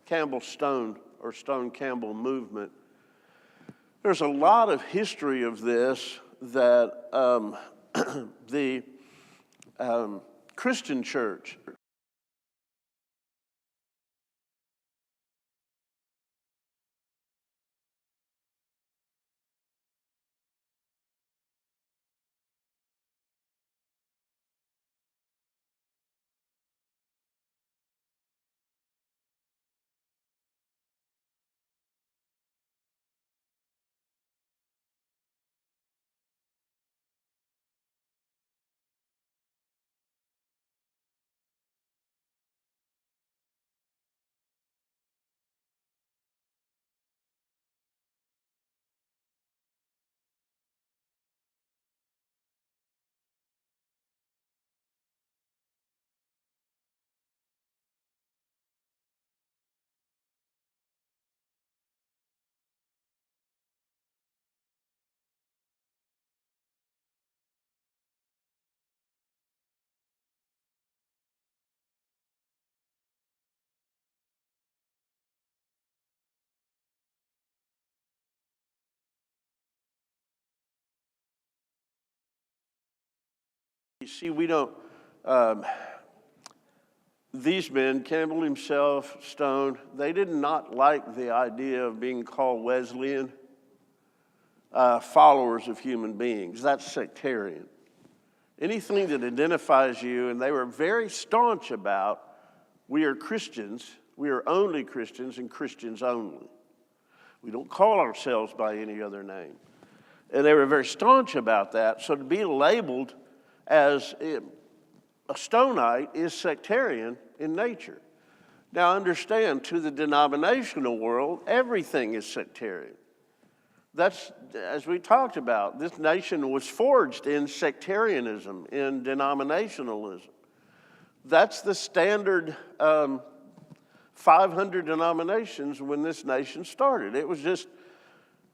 Campbell Stone or Stone Campbell movement. There's a lot of history of this that the Christian church You see, we don't, these men, Campbell himself, Stone, they did not like the idea of being called Wesleyan, followers of human beings. That's sectarian. Anything that identifies you, and they were very staunch about, we are Christians, we are only Christians and Christians only. We don't call ourselves by any other name. And they were very staunch about that. So to be labeled as a Stoneite is sectarian in nature. Now understand, to the denominational world, everything is sectarian. That's, as we talked about, this nation was forged in sectarianism, in denominationalism. That's the standard 500 denominations when this nation started. It was just,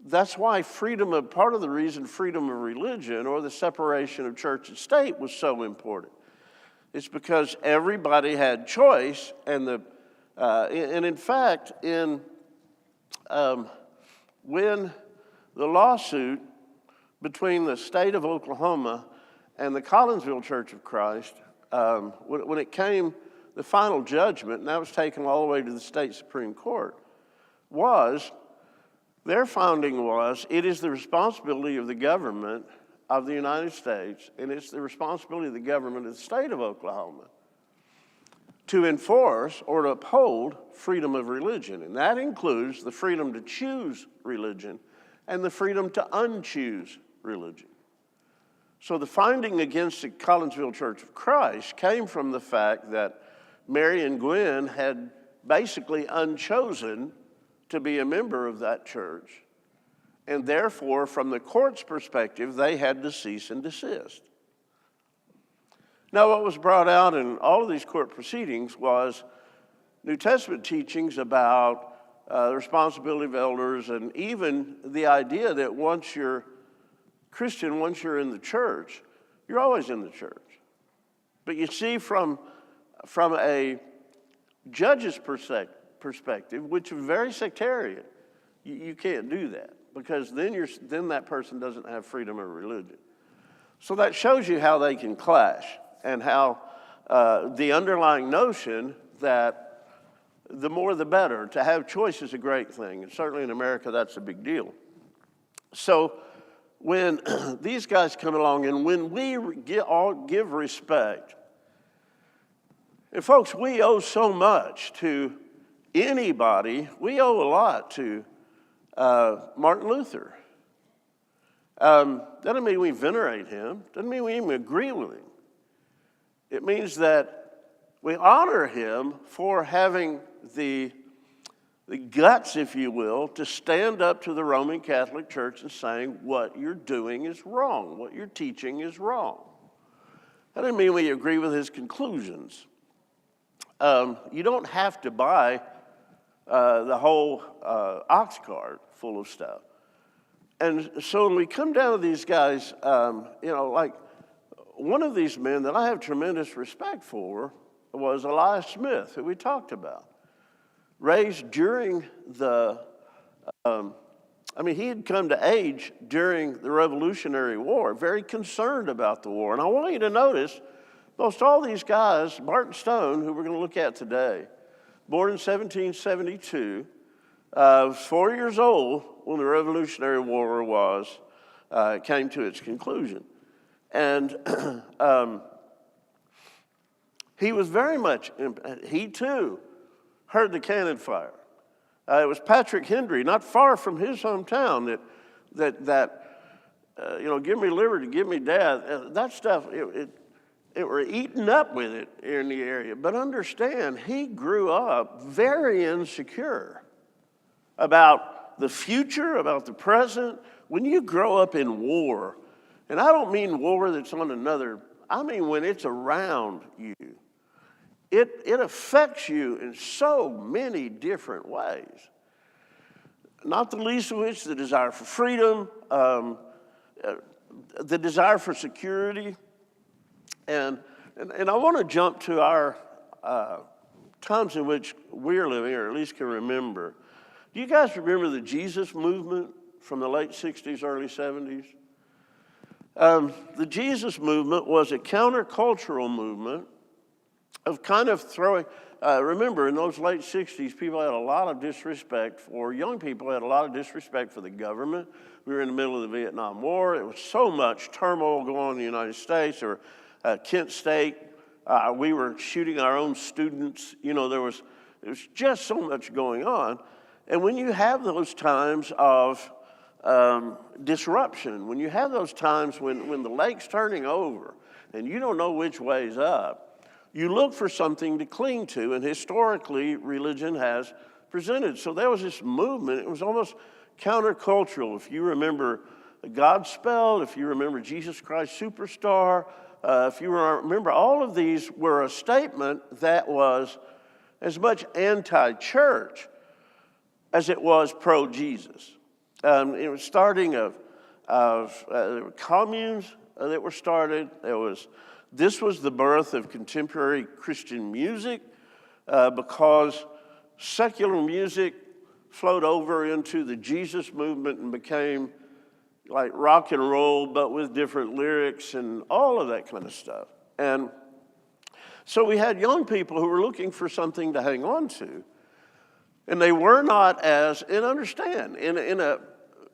that's why part of the reason freedom of religion or the separation of church and state was so important. It's because everybody had choice, and in fact, when the lawsuit between the state of Oklahoma and the Collinsville Church of Christ, when it came, the final judgment, and that was taken all the way to the state Supreme Court, their finding was, it is the responsibility of the government of the United States, and it's the responsibility of the government of the state of Oklahoma to enforce or to uphold freedom of religion. And that includes the freedom to choose religion and the freedom to unchoose religion. So the finding against the Collinsville Church of Christ came from the fact that Mary and Gwen had basically unchosen to be a member of that church, and therefore, from the court's perspective, they had to cease and desist. Now, what was brought out in all of these court proceedings was New Testament teachings about the responsibility of elders, and even the idea that once you're Christian, once you're in the church, you're always in the church. But you see, from a judge's perspective, which is very sectarian, you can't do that, because then that person doesn't have freedom of religion. So that shows you how they can clash, and how the underlying notion that the more the better, to have choice is a great thing, and certainly in America that's a big deal. So when these guys come along, and when we all give respect, and folks, we owe so much to anybody. We owe a lot to Martin Luther. Doesn't mean we venerate him. Doesn't mean we even agree with him. It means that we honor him for having the guts, if you will, to stand up to the Roman Catholic Church and saying what you're doing is wrong, what you're teaching is wrong. That doesn't mean we agree with his conclusions. You don't have to buy the whole ox cart full of stuff. And so when we come down to these guys, like one of these men that I have tremendous respect for was Elias Smith, who we talked about. raised during he had come to age during the Revolutionary War, very concerned about the war. And I want you to notice, most all these guys, Martin Stone, who we're going to look at today, born in 1772, was 4 years old when the Revolutionary War came to its conclusion. And he was very much, he too heard the cannon fire. It was Patrick Henry, not far from his hometown, that give me liberty, give me death. That stuff, it were eaten up with it in the area. But understand, he grew up very insecure about the future, about the present. When you grow up in war, and I don't mean war that's on another, I mean when it's around you, it affects you in so many different ways. Not the least of which the desire for freedom, the desire for security. And I want to jump to our times in which we're living, or at least can remember. Do you guys remember the Jesus movement from the late 60s, early 70s? The Jesus movement was a countercultural movement of kind of throwing, remember in those late 60s, people had a lot of disrespect for, young people had a lot of disrespect for the government. We were in the middle of the Vietnam War. It was so much turmoil going on in the United States. Or Kent State, we were shooting our own students. There was just so much going on. And when you have those times of disruption, when you have those times when the lake's turning over and you don't know which way's up, you look for something to cling to, and historically, religion has presented. So there was this movement. It was almost countercultural. If you remember Godspell, if you remember Jesus Christ Superstar, if you remember, all of these were a statement that was as much anti-church as it was pro-Jesus. It was starting of there were communes that were started. This was the birth of contemporary Christian music because secular music flowed over into the Jesus movement and became like rock and roll, but with different lyrics and all of that kind of stuff. And so we had young people who were looking for something to hang on to, and they were not as, and understand,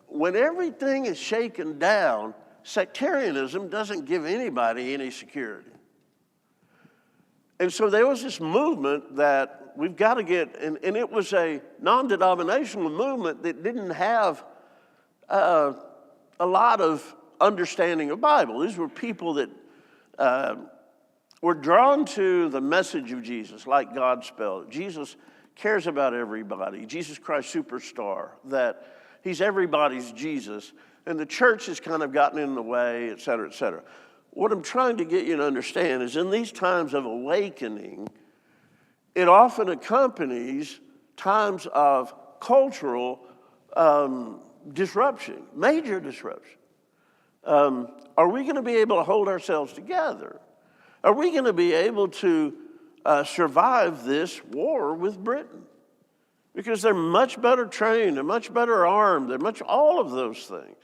when everything is shaken down, sectarianism doesn't give anybody any security. And so there was this movement that we've got to get, and it was a non-denominational movement that didn't have a lot of understanding of Bible. These were people that were drawn to the message of Jesus, like Godspell. Jesus cares about everybody. Jesus Christ Superstar, that he's everybody's Jesus. And the church has kind of gotten in the way, et cetera, et cetera. What I'm trying to get you to understand is in these times of awakening, it often accompanies times of cultural disruption, major disruption. Are we going to be able to hold ourselves together? Are we going to be able to survive this war with Britain? Because they're much better trained, they're much better armed, all of those things.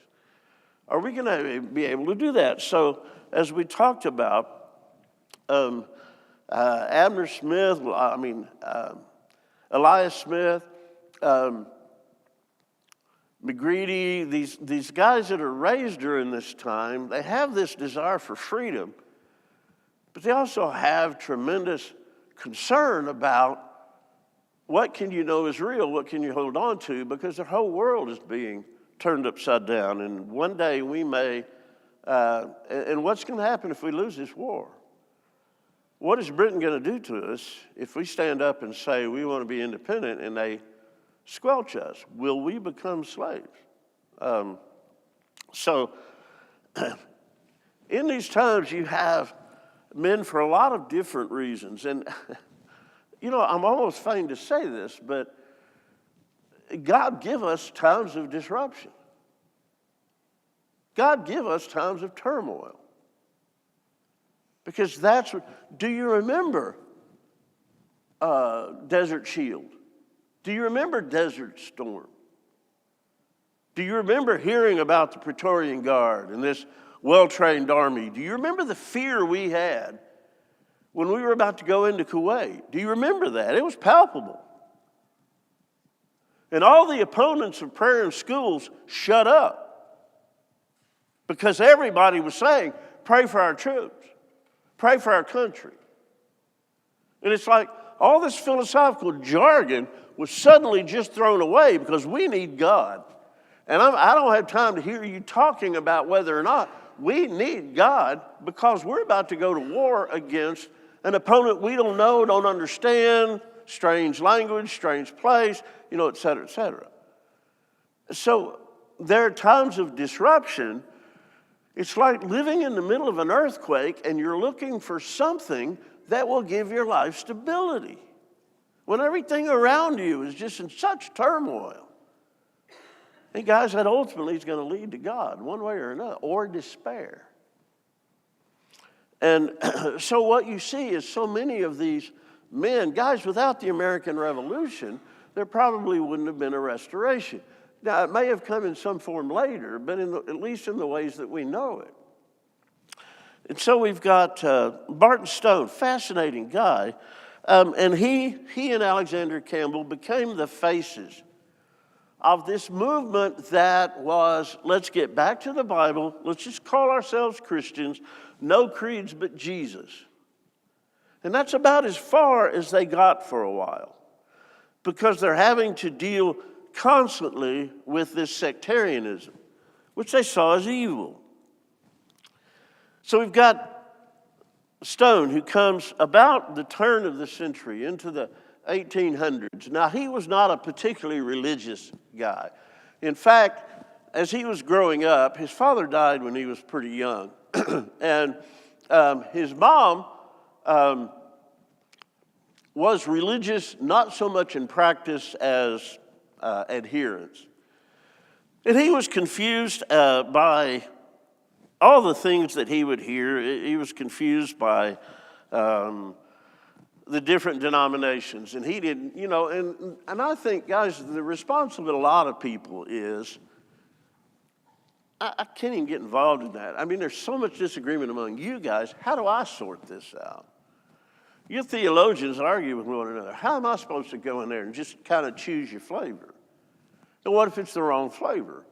Are we going to be able to do that? So, as we talked about, Abner Smith, Elias Smith, McGreedy, these guys that are raised during this time, they have this desire for freedom, but they also have tremendous concern about what can you know is real, what can you hold on to, because the whole world is being turned upside down, and one day we may, and what's going to happen if we lose this war? What is Britain going to do to us if we stand up and say we want to be independent and they squelch us? Will we become slaves? So in these times you have men for a lot of different reasons, and I'm almost fain to say this, but God give us times of disruption. God give us times of turmoil. Because do you remember Desert Shield? Do you remember Desert Storm? Do you remember hearing about the Praetorian Guard and this well-trained army? Do you remember the fear we had when we were about to go into Kuwait? Do you remember that? It was palpable. And all the opponents of prayer in schools shut up because everybody was saying, pray for our troops, pray for our country. And it's like all this philosophical jargon was suddenly just thrown away because we need God. And I don't have time to hear you talking about whether or not we need God because we're about to go to war against an opponent we don't know, don't understand, strange language, strange place, et cetera, et cetera. So there are times of disruption. It's like living in the middle of an earthquake and you're looking for something that will give your life stability when everything around you is just in such turmoil. Hey guys, that ultimately is going to lead to God one way or another, or despair. And so what you see is so many of these men, guys, without the American Revolution, there probably wouldn't have been a restoration. Now, it may have come in some form later, but at least in the ways that we know it. And so we've got Barton Stone, fascinating guy, and he and Alexander Campbell became the faces of this movement that was, let's get back to the Bible, let's just call ourselves Christians, no creeds but Jesus. And that's about as far as they got for a while, because they're having to deal constantly with this sectarianism, which they saw as evil. So we've got Stone, who comes about the turn of the century into the 1800s. Now, he was not a particularly religious guy. In fact, as he was growing up, his father died when he was pretty young. And his mom was religious, not so much in practice as adherence. And he was confused by all the things that he would hear. He was confused by the different denominations. And he didn't, and I think, guys, the response of a lot of people is, I can't even get involved in that. I mean, there's so much disagreement among you guys. How do I sort this out? You theologians argue with one another. How am I supposed to go in there and just kind of choose your flavor? And what if it's the wrong flavor?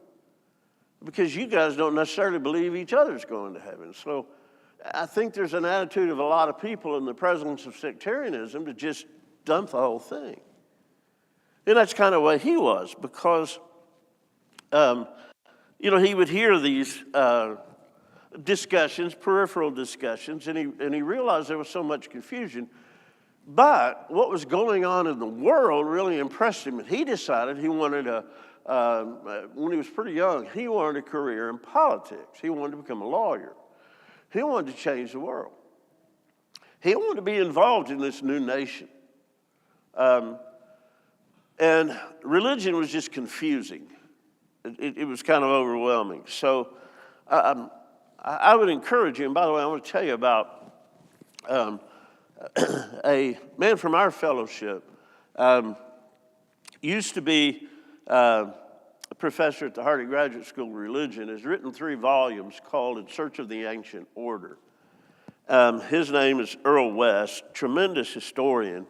Because you guys don't necessarily believe each other's going to heaven. So I think there's an attitude of a lot of people in the presence of sectarianism to just dump the whole thing. And that's kind of what he was, because, he would hear these discussions, peripheral discussions, and he realized there was so much confusion. But what was going on in the world really impressed him, and he decided he wanted when he was pretty young, he wanted a career in politics. He wanted to become a lawyer. He wanted to change the world. He wanted to be involved in this new nation. And religion was just confusing. It was kind of overwhelming. So I would encourage you, and by the way, I want to tell you about a man from our fellowship. Used to be a professor at the Hardy Graduate School of Religion, has written 3 volumes called In Search of the Ancient Order. His name is Earl West, tremendous historian.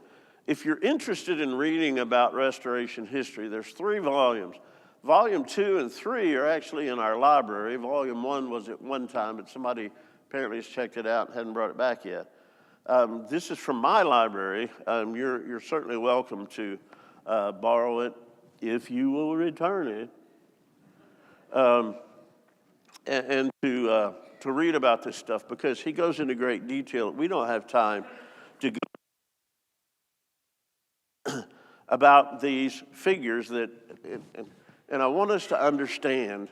If you're interested in reading about Restoration history, there's 3 volumes. Volume 2 and 3 are actually in our library. Volume 1 was at one time, but somebody apparently has checked it out and hadn't brought it back yet. This is from my library. You're certainly welcome to borrow it if you will return it, and to read about this stuff, because he goes into great detail. We don't have time to go about these figures that, and I want us to understand,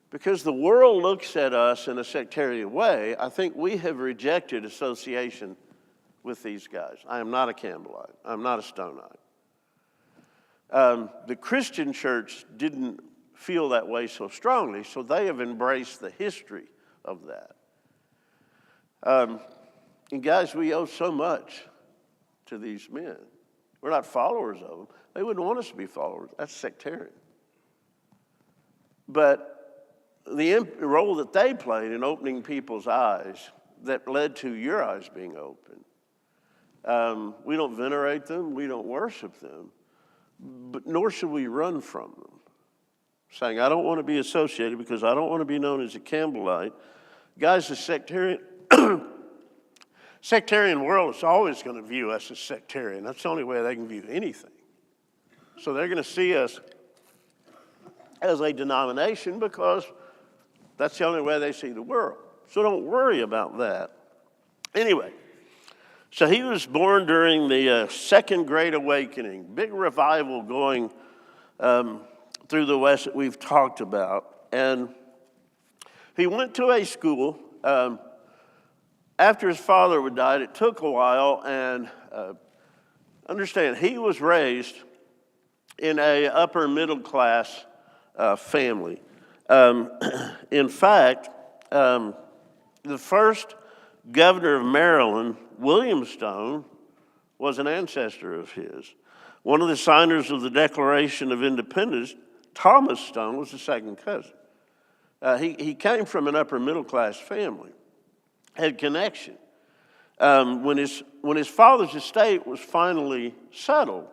because the world looks at us in a sectarian way. I think we have rejected association with these guys. I am not a Campbellite. I'm not a Stoneite. The Christian church didn't feel that way so strongly, so they have embraced the history of that. And guys, we owe so much to these men. We're not followers of them. They wouldn't want us to be followers. That's sectarian. But the role that they played in opening people's eyes that led to your eyes being open, we don't venerate them, we don't worship them, but nor should we run from them. Saying, I don't want to be associated because I don't want to be known as a Campbellite. Guys, the sectarian world is always going to view us as sectarian. That's the only way they can view anything. So they're going to see us as a denomination because that's the only way they see the world. So don't worry about that. Anyway, so he was born during the Second Great Awakening, big revival going through the West that we've talked about. And he went to a school. After his father died, it took a while, and understand, he was raised in a upper middle class family. In fact, the first governor of Maryland, William Stone, was an ancestor of his. One of the signers of the Declaration of Independence, Thomas Stone, was the second cousin. He came from an upper middle class family, had connection. When his father's estate was finally settled,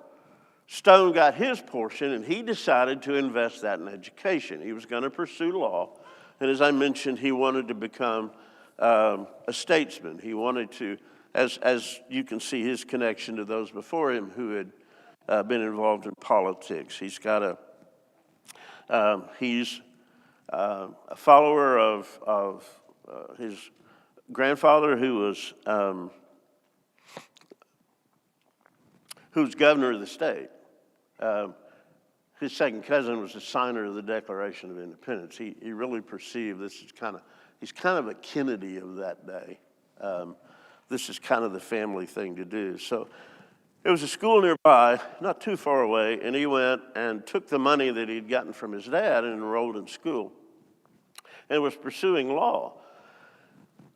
Stone got his portion, and he decided to invest that in education. He was going to pursue law, and as I mentioned, he wanted to become a statesman. He wanted to, as you can see, his connection to those before him who had been involved in politics. He's a follower of his grandfather, who was governor of the state. His second cousin was the signer of the Declaration of Independence. He really perceived this is he's kind of a Kennedy of that day. This is kind of the family thing to do. So there was a school nearby, not too far away, and he went and took the money that he'd gotten from his dad and enrolled in school and was pursuing law.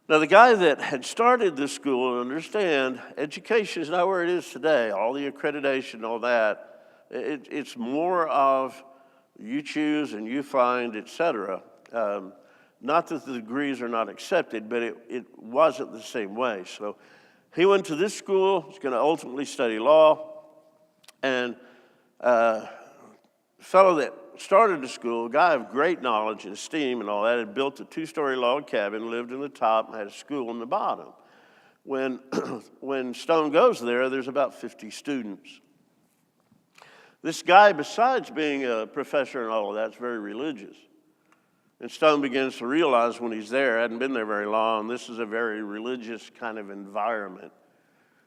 Now, the guy that had started this school, understand, education is not where it is today. All the accreditation, all that, it's more of you choose and you find, et cetera. Not that the degrees are not accepted, but it wasn't the same way. So he went to this school. He's going to ultimately study law. And the fellow that started the school, a guy of great knowledge and esteem and all that, had built a 2-story log cabin, lived in the top, and had a school in the bottom. When Stone goes there, there's about 50 students. This guy, besides being a professor and all of that, is very religious. And Stone begins to realize when he's there, hadn't been there very long, this is a very religious kind of environment.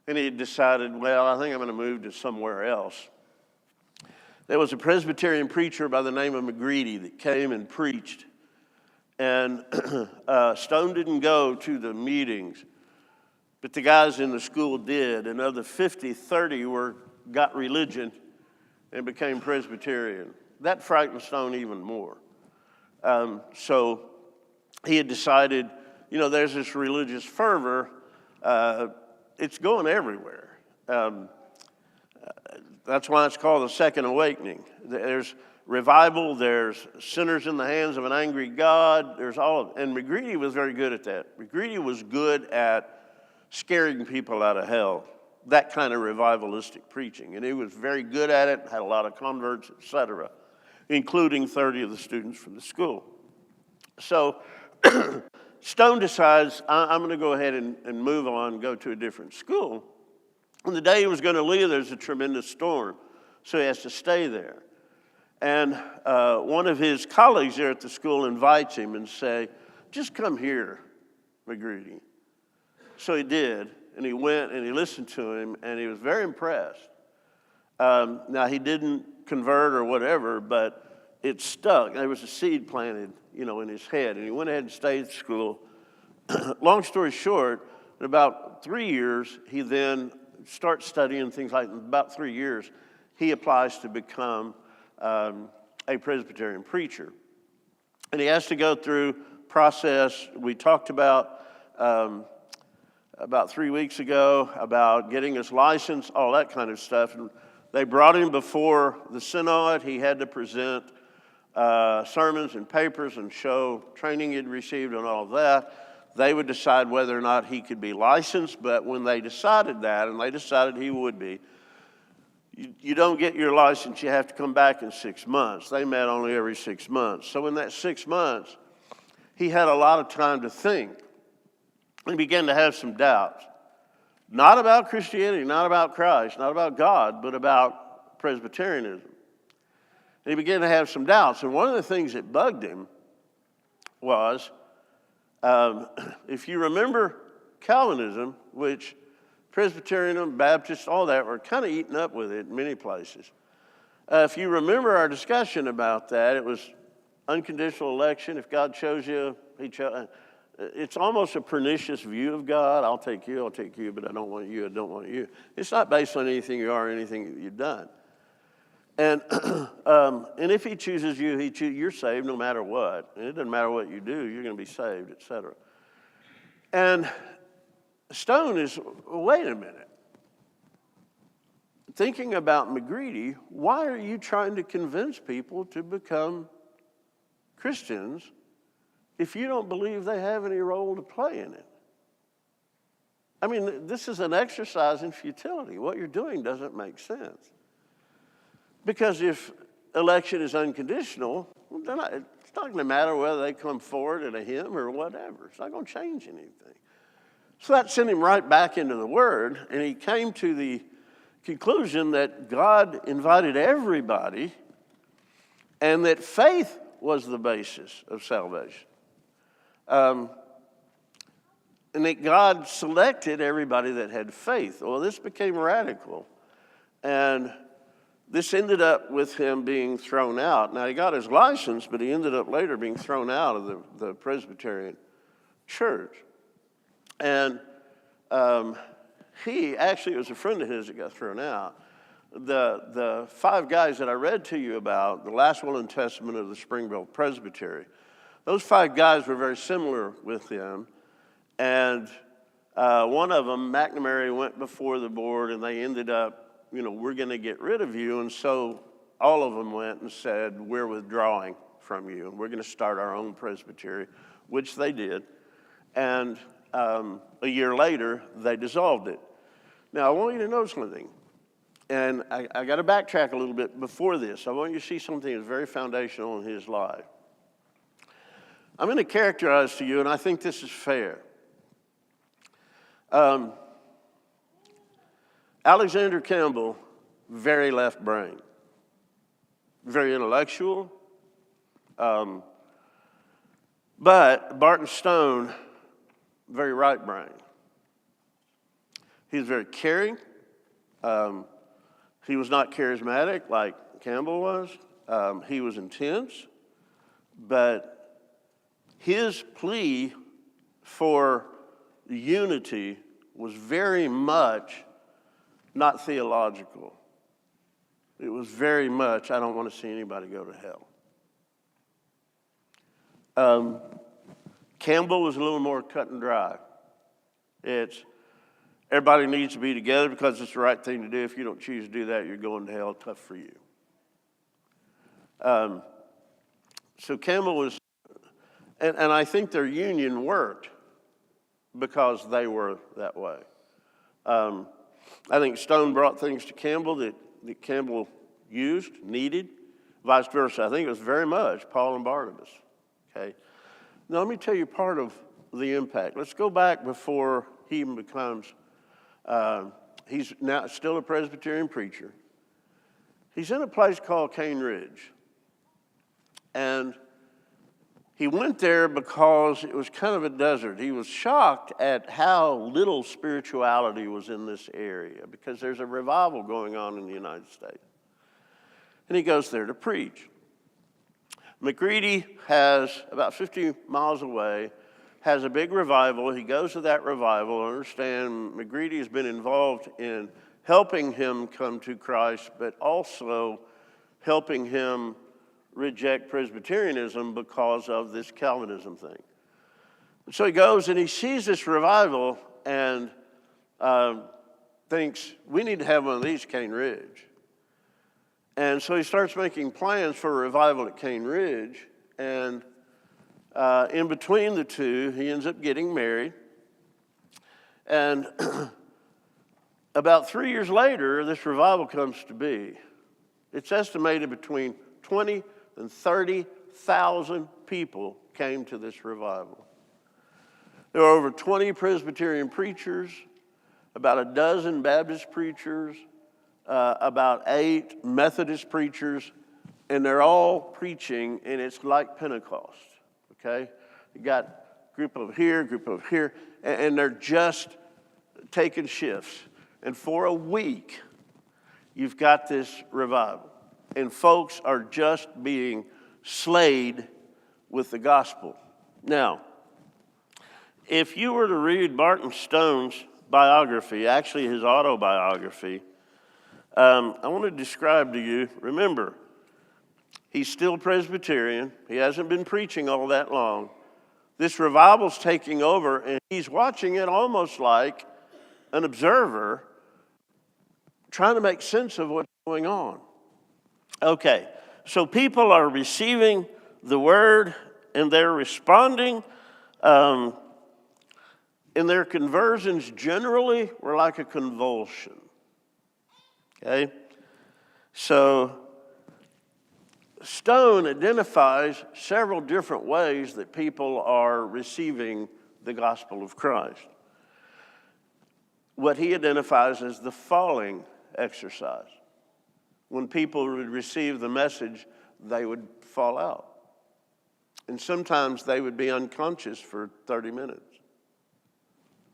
And he decided, well, I think I'm going to move to somewhere else. There was a Presbyterian preacher by the name of McGreedy that came and preached. And Stone didn't go to the meetings, but the guys in the school did. And of the 50, 30 got religion and became Presbyterian. That frightened Stone even more. So he had decided, there's this religious fervor. It's going everywhere. That's why it's called the Second Awakening. There's revival, there's sinners in the hands of an angry God, there's all of it. And McGreedy was very good at that. McGreedy was good at scaring people out of hell, that kind of revivalistic preaching. And he was very good at it, had a lot of converts, etc., including 30 of the students from the school. So Stone decides, I'm going to go ahead and move on, go to a different school. And the day he was going to leave, there's a tremendous storm, so he has to stay there. And one of his colleagues there at the school invites him and say, just come here, McGreedy. So he did, and he went and he listened to him, and he was very impressed. Now, he didn't convert or whatever, but it stuck. There was a seed planted, in his head, and he went ahead and stayed at school. Long story short, in about 3 years, he then starts studying things like, in about 3 years, he applies to become a Presbyterian preacher. And he has to go through process. We talked about about 3 weeks ago about getting his license, all that kind of stuff. And they brought him before the synod. He had to present sermons and papers and show training he'd received and all of that. They would decide whether or not he could be licensed, but when they decided that, and they decided he would be, you don't get your license, you have to come back in 6 months. They met only every 6 months. So in that 6 months, he had a lot of time to think. He began to have some doubts. Not about Christianity, not about Christ, not about God, but about Presbyterianism. And he began to have some doubts. And one of the things that bugged him was, if you remember Calvinism, which Presbyterianism, Baptist, all that were kind of eaten up with it in many places. If you remember our discussion about that, it was unconditional election. If God chose you, he chose. It's almost a pernicious view of God. I'll take you, but I don't want you, I don't want you. It's not based on anything you are or anything that you've done. And if he chooses you, you're saved no matter what. And it doesn't matter what you do, you're going to be saved, etc. And Stone is, wait a minute. Thinking about McGreedy, why are you trying to convince people to become Christians if you don't believe they have any role to play in it? I mean, this is an exercise in futility. What you're doing doesn't make sense. Because if election is unconditional, it's not going to matter whether they come forward in a hymn or whatever. It's not going to change anything. So that sent him right back into the Word, and he came to the conclusion that God invited everybody and that faith was the basis of salvation. And that God selected everybody that had faith. Well, this became radical. And this ended up with him being thrown out. Now, he got his license, but he ended up later being thrown out of the Presbyterian church. And he actually, it was a friend of his that got thrown out. The 5 guys that I read to you about, the last will and testament of the Springville Presbytery, those 5 guys were very similar with him. And one of them, McNamara, went before the board, and they ended up, we're going to get rid of you. And so all of them went and said, we're withdrawing from you, and we're going to start our own presbytery, which they did. And a year later, they dissolved it. Now, I want you to notice one thing, and I got to backtrack a little bit before this. I want you to see something that's very foundational in his life. I'm going to characterize to you, and I think this is fair. Alexander Campbell, very left brain, very intellectual, but Barton Stone, very right brain. He was very caring. He was not charismatic like Campbell was. He was intense. But his plea for unity was very much not theological. It was very much, I don't want to see anybody go to hell. Campbell was a little more cut and dry. It's everybody needs to be together because it's the right thing to do. If you don't choose to do that, you're going to hell. Tough for you. So Campbell was, and I think their union worked because they were that way. I think Stone brought things to Campbell that Campbell used, needed, vice versa. I think it was very much Paul and Barnabas. Okay. Now, let me tell you part of the impact. Let's go back before he even becomes, he's now still a Presbyterian preacher. He's in a place called Cane Ridge. And he went there because it was kind of a desert. He was shocked at how little spirituality was in this area because there's a revival going on in the United States. And he goes there to preach. McGreedy has, about 50 miles away, has a big revival. He goes to that revival. I understand McGreedy has been involved in helping him come to Christ, but also helping him reject Presbyterianism because of this Calvinism thing. And so he goes and he sees this revival, and thinks, we need to have one of these at Cane Ridge. And so he starts making plans for a revival at Cane Ridge, and in between the two, he ends up getting married. And about 3 years later, this revival comes to be. It's estimated between 20 and 30,000 people came to this revival. There were over 20 Presbyterian preachers, about a dozen Baptist preachers, about 8 Methodist preachers, and they're all preaching, and it's like Pentecost, okay? You got a group over here, and they're just taking shifts. And for a week, you've got this revival, and folks are just being slayed with the gospel. Now, if you were to read Barton Stone's biography, actually his autobiography, I want to describe to you, remember, he's still Presbyterian. He hasn't been preaching all that long. This revival's taking over, and he's watching it almost like an observer trying to make sense of what's going on. Okay, so people are receiving the word, and they're responding, and their conversions generally were like a convulsion. Okay, so Stone identifies several different ways that people are receiving the gospel of Christ. What he identifies as the falling exercise. When people would receive the message, they would fall out. And sometimes they would be unconscious for 30 minutes.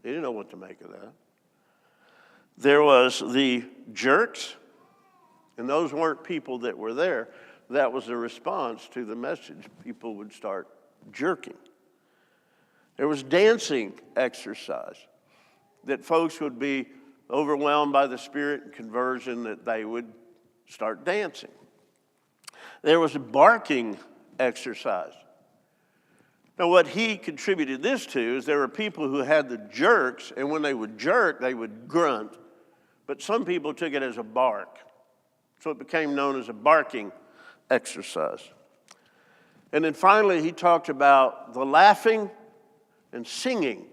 They didn't know what to make of that. There was the jerks, and those weren't people that were there. That was a response to the message. People would start jerking. There was dancing exercise, that folks would be overwhelmed by the Spirit and conversion, that they would start dancing. There was a barking exercise. Now, what he contributed this to is there were people who had the jerks, and when they would jerk, they would grunt. But some people took it as a bark. So it became known as a barking exercise. And then finally, he talked about the laughing and singing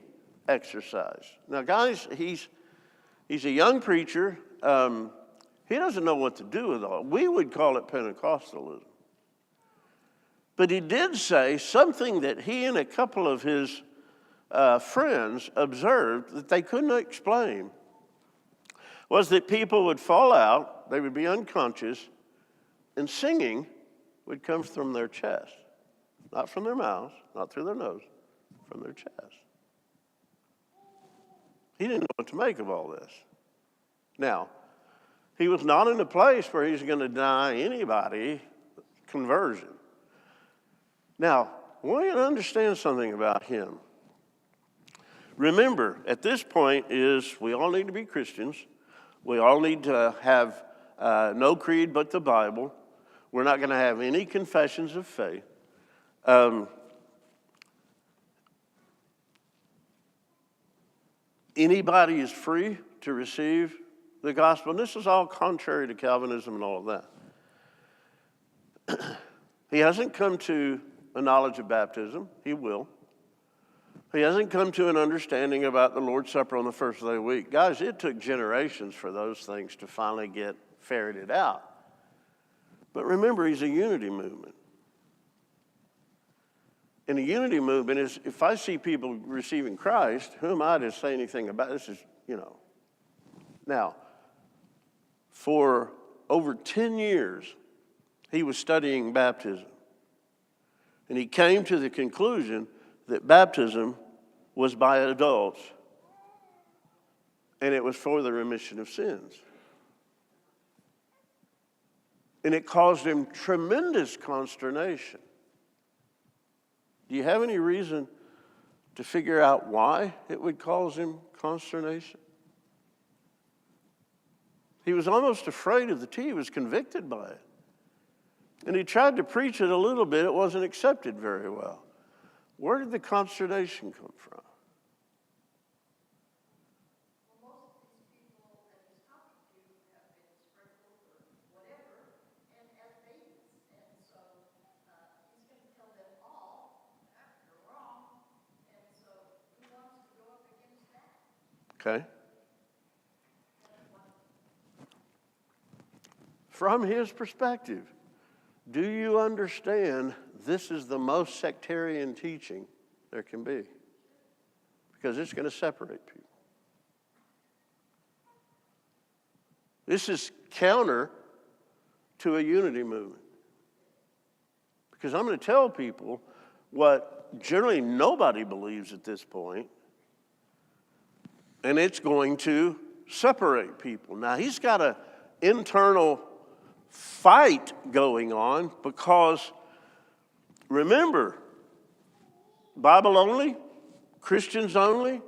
exercise. Now, guys, he's a young preacher. He doesn't know what to do with all. We would call it Pentecostalism. But he did say something that he and a couple of his friends observed that they couldn't explain, was that people would fall out, they would be unconscious, and singing would come from their chest. Not from their mouths, not through their nose, from their chest. He didn't know what to make of all this. Now, he was not in a place where he's going to deny anybody conversion. Now, I want you to understand something about him. Remember, at this point is we all need to be Christians. We all need to have no creed but the Bible. We're not going to have any confessions of faith. Anybody is free to receive the gospel. And this is all contrary to Calvinism and all of that. He hasn't come to a knowledge of baptism. He will. He hasn't come to an understanding about the Lord's Supper on the first day of the week. Guys, it took generations for those things to finally get ferreted out. But remember, he's a unity movement. And a unity movement is, if I see people receiving Christ, who am I to say anything about this? Now, for over 10 years, he was studying baptism. And he came to the conclusion that baptism was by adults, and it was for the remission of sins. And it caused him tremendous consternation. Do you have any reason to figure out why it would cause him consternation? He was almost afraid of the tea. He was convicted by it. And he tried to preach it a little bit. It wasn't accepted very well. Where did the consternation come from? Okay? From his perspective, do you understand this is the most sectarian teaching there can be? Because it's going to separate people. This is counter to a unity movement. Because I'm going to tell people what generally nobody believes at this point, and it's going to separate people. Now, he's got an internal fight going on because, remember, Bible only, Christians only,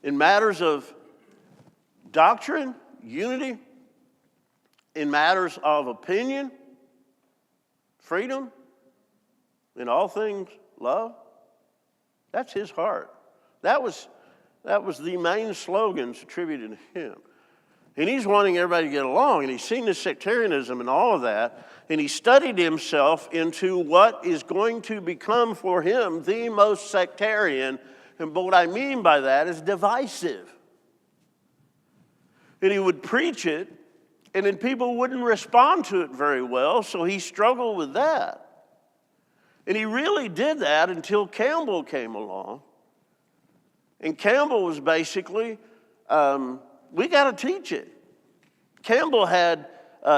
in matters of doctrine, unity, in matters of opinion, freedom, in all things, love. That's his heart. That was the main slogans attributed to him. And he's wanting everybody to get along, and he's seen the sectarianism and all of that, and he studied himself into what is going to become for him the most sectarian, and what I mean by that is divisive. And he would preach it, and then people wouldn't respond to it very well, so he struggled with that. And he really did that until Campbell came along. And Campbell was basically, we got to teach it. Campbell had,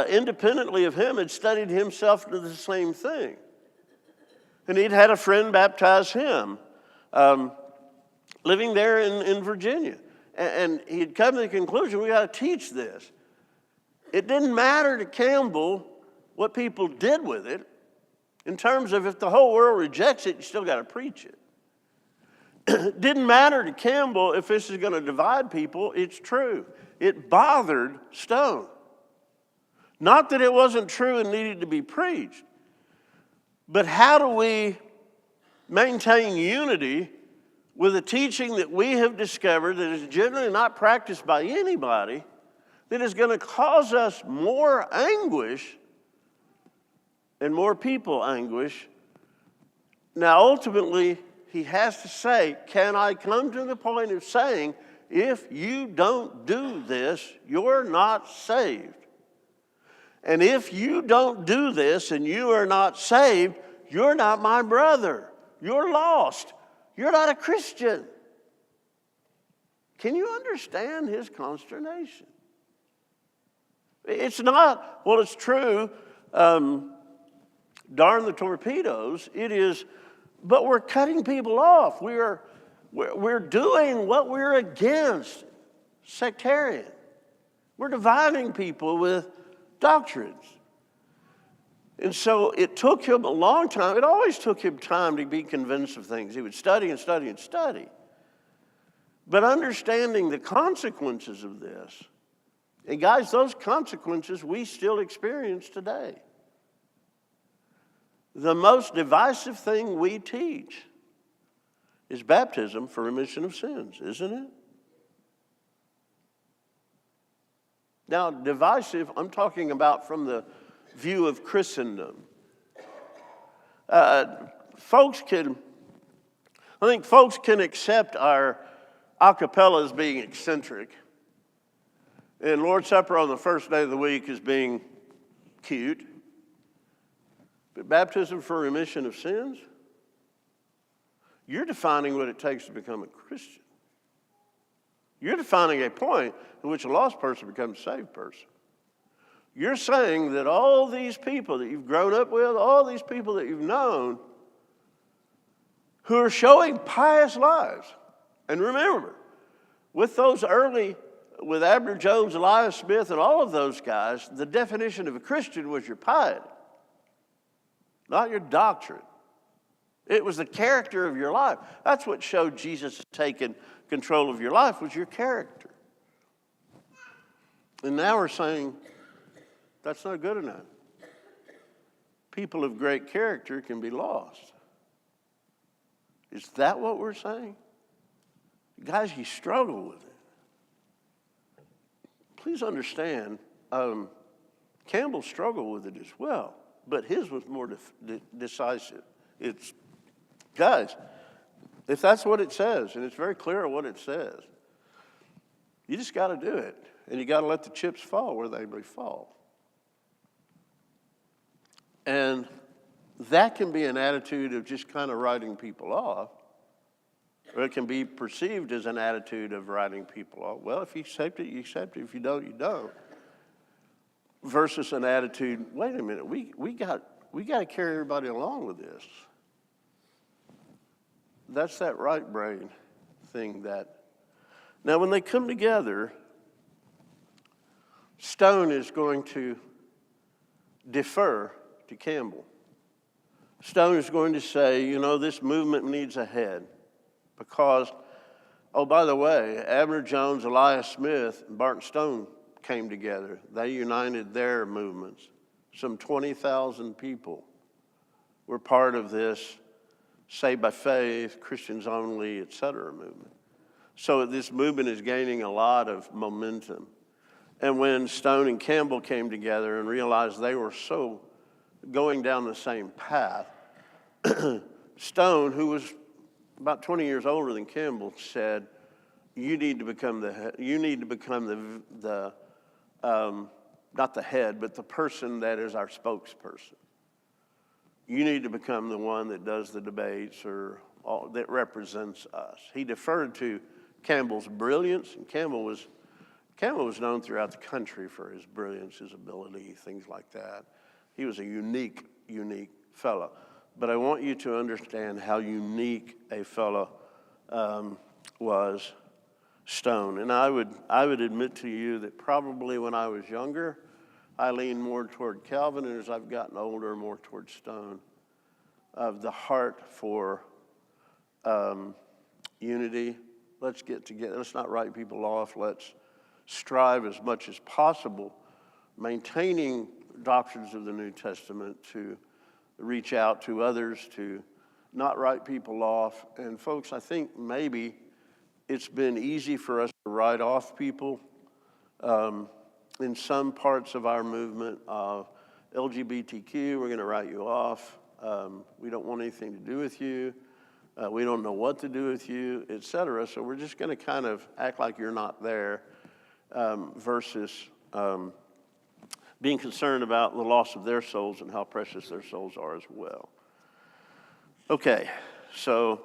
independently of him, had studied himself to the same thing. And he'd had a friend baptize him, living there in Virginia. And he had come to the conclusion, we got to teach this. It didn't matter to Campbell what people did with it, in terms of if the whole world rejects it, you still got to preach it. It didn't matter to Campbell if this is going to divide people. It's true. It bothered Stone. Not that it wasn't true and needed to be preached, but how do we maintain unity with a teaching that we have discovered that is generally not practiced by anybody, that is going to cause us more anguish and more people anguish? Now, ultimately, he has to say, can I come to the point of saying, if you don't do this, you're not saved. And if you don't do this and you are not saved, you're not my brother. You're lost. You're not a Christian. Can you understand his consternation? It's not, well, it's true, darn the torpedoes. It is, but we're cutting people off. We're doing what we're against, sectarian. We're dividing people with doctrines. And so it took him a long time. It always took him time to be convinced of things. He would study and study and study. But understanding the consequences of this, and guys, those consequences we still experience today. The most divisive thing we teach is baptism for remission of sins, isn't it? Now, divisive, I'm talking about from the view of Christendom. I think folks can accept our a cappella as being eccentric, and Lord's Supper on the first day of the week as being cute. But baptism for remission of sins, you're defining what it takes to become a Christian. You're defining a point in which a lost person becomes a saved person. You're saying that all these people that you've grown up with, all these people that you've known, who are showing pious lives. And remember, with those early, with Abner Jones, Elias Smith, and all of those guys, the definition of a Christian was your piety, not your doctrine. It was the character of your life. That's what showed Jesus had taken control of your life, was your character. And now we're saying that's not good enough. People of great character can be lost. Is that what we're saying? Guys, you struggle with it. Please understand, Campbell struggled with it as well, but his was more decisive. Guys, If that's what it says, and it's very clear what it says, you just got to do it. And you got to let the chips fall where they may fall. And that can be an attitude of just kind of writing people off, or it can be perceived as an attitude of writing people off. Well, if you accept it, you accept it. If you don't, you don't. Versus an attitude, wait a minute, we got to carry everybody along with this. That's that right brain thing that. Now, when they come together, Stone is going to defer to Campbell. Stone is going to say, this movement needs a head because, oh, by the way, Abner Jones, Elias Smith, and Barton Stone came together. They united their movements. Some 20,000 people were part of this Saved by Faith, Christians Only, etc. movement. So this movement is gaining a lot of momentum. And when Stone and Campbell came together and realized they were so going down the same path, Stone, who was about 20 years older than Campbell, said, "You need to become not the head, but the person that is our spokesperson. You need to become the one that does the debates or that represents us." He deferred to Campbell's brilliance, and Campbell was known throughout the country for his brilliance, his ability, things like that. He was a unique fellow. But I want you to understand how unique a fellow was Stone. And I would admit to you that probably when I was younger, I leaned more toward Calvin, and as I've gotten older, more toward Stone. Of the heart for unity. Let's get together. Let's not write people off. Let's strive as much as possible, maintaining doctrines of the New Testament, to reach out to others, to not write people off. And folks, I think maybe it's been easy for us to write off people in some parts of our movement of LGBTQ. We're going to write you off. We don't want anything to do with you. We don't know what to do with you, etc. So we're just going to kind of act like you're not there versus being concerned about the loss of their souls and how precious their souls are as well. Okay, so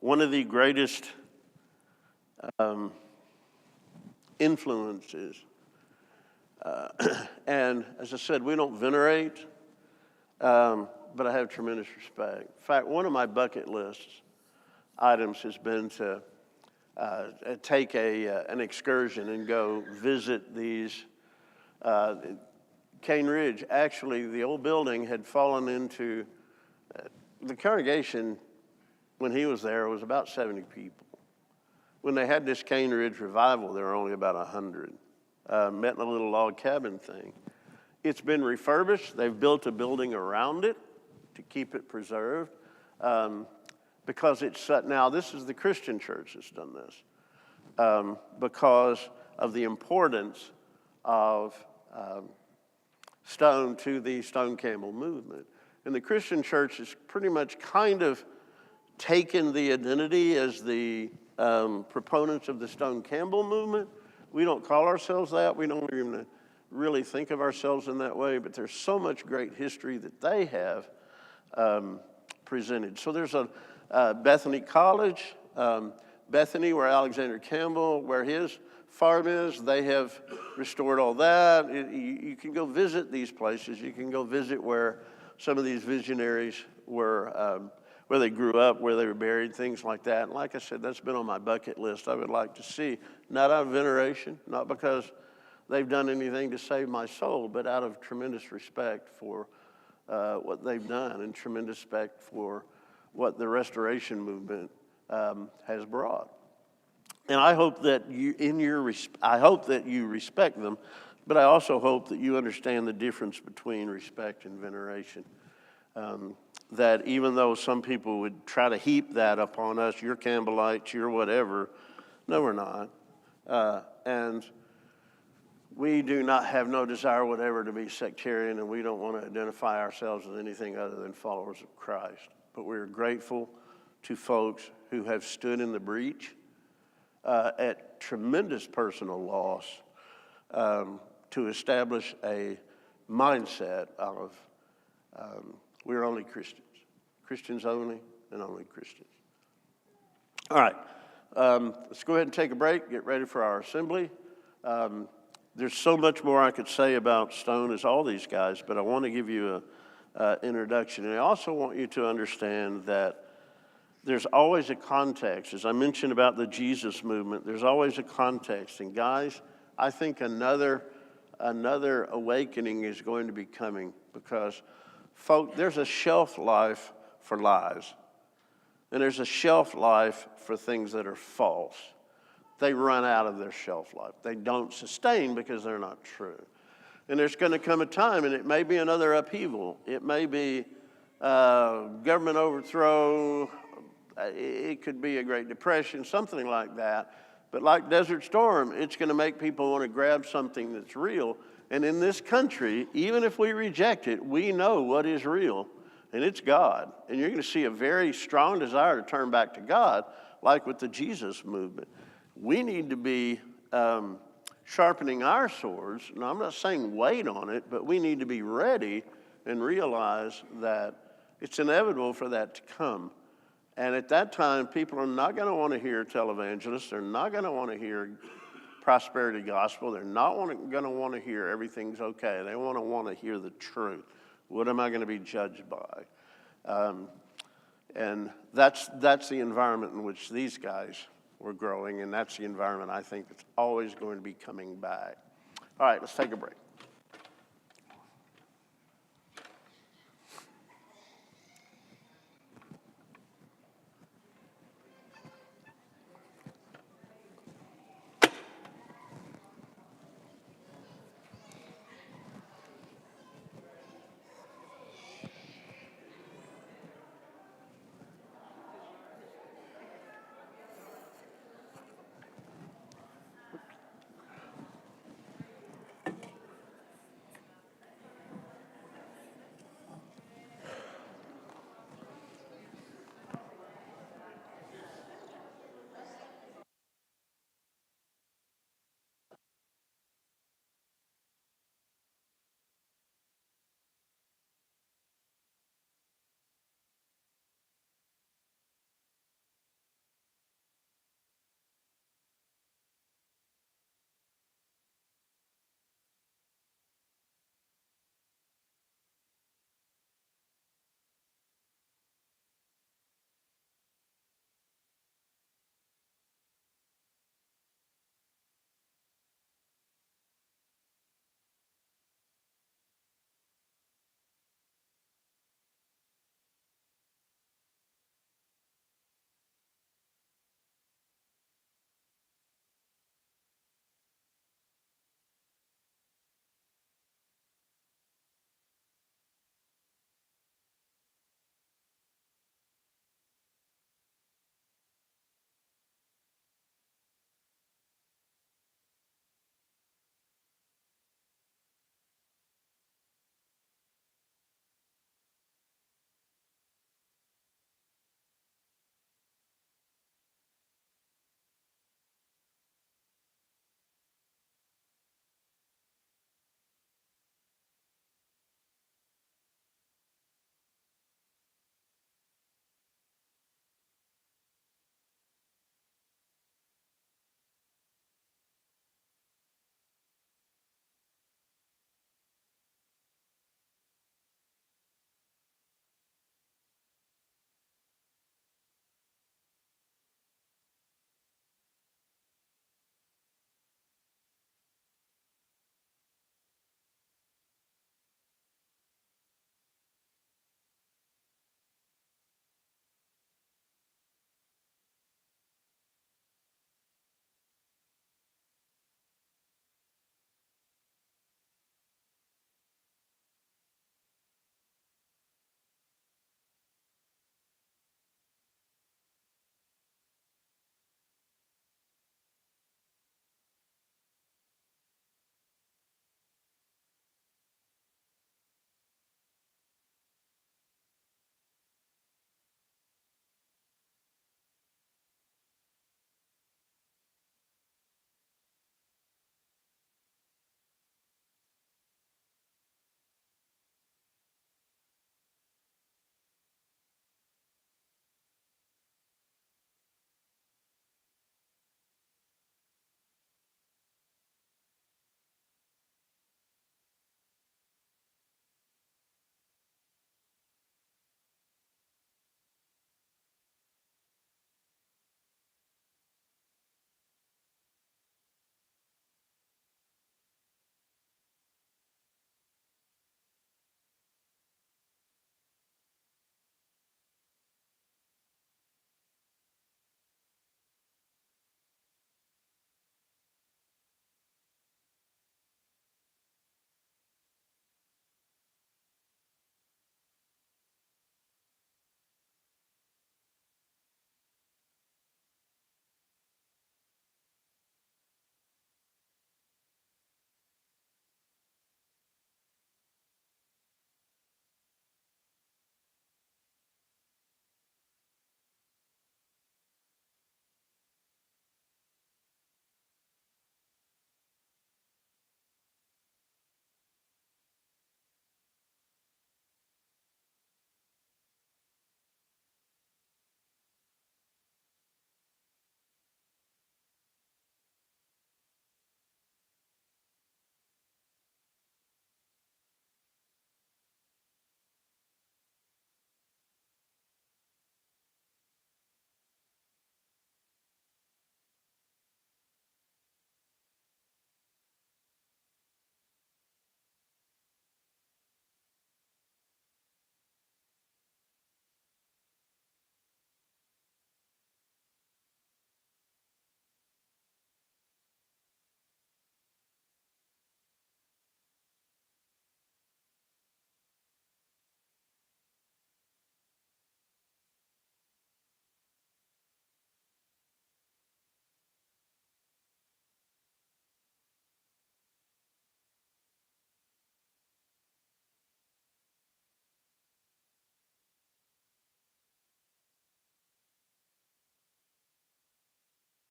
one of the greatest influences, and as I said, we don't venerate, but I have tremendous respect. In fact, one of my bucket list items has been to take an excursion and go visit these. Cane Ridge, actually, the old building had fallen into, the congregation, when he was there, was about 70 people. When they had this Cane Ridge revival, there were only about 100. Met in a little log cabin thing. It's been refurbished. They've built a building around it to keep it preserved. Because it's now, this is the Christian church that's done this, because of the importance of Stone to the Stone Campbell movement. And the Christian church has pretty much kind of taken the identity as the proponents of the Stone Campbell movement. We don't call ourselves that. We don't even really think of ourselves in that way, but there's so much great history that they have presented. So there's a Bethany College, Bethany, where Alexander Campbell, where his farm is, they have restored all that. You can go visit these places. You can go visit where some of these visionaries were, where they grew up, where they were buried, things like that. And like I said, that's been on my bucket list. I would like to see, not out of veneration, not because they've done anything to save my soul, but out of tremendous respect for what they've done and tremendous respect for what the restoration movement has brought. And I hope that I hope that you respect them, but I also hope that you understand the difference between respect and veneration. That even though some people would try to heap that upon us, you're Campbellites, you're whatever, no, we're not. And we do not have no desire whatever to be sectarian, and we don't want to identify ourselves as anything other than followers of Christ. but we're grateful to folks who have stood in the breach at tremendous personal loss to establish a mindset of we're only Christians. Christians only and only Christians. All right, let's go ahead and take a break, get ready for our assembly. There's so much more I could say about Stone as all these guys, but I want to give you an introduction. And I also want you to understand that there's always a context. As I mentioned about the Jesus movement, there's always a context. And guys, I think another awakening is going to be coming because, folks, there's a shelf life for lies. And there's a shelf life for things that are false. They run out of their shelf life. They don't sustain because they're not true. And there's going to come a time, and it may be another upheaval. It may be government overthrow. It could be a Great Depression, something like that. But like Desert Storm, it's going to make people want to grab something that's real. And in this country, even if we reject it, we know what is real. And it's God. And you're going to see a very strong desire to turn back to God, like with the Jesus movement. We need to be sharpening our swords. And I'm not saying wait on it, but we need to be ready and realize that it's inevitable for that to come. And at that time, people are not going to want to hear televangelists. They're not going to want to hear prosperity gospel. They're not going to want to hear everything's okay. They want to hear the truth. What am I going to be judged by? And that's the environment in which these guys were growing, and that's the environment I think that's always going to be coming back. All right, let's take a break.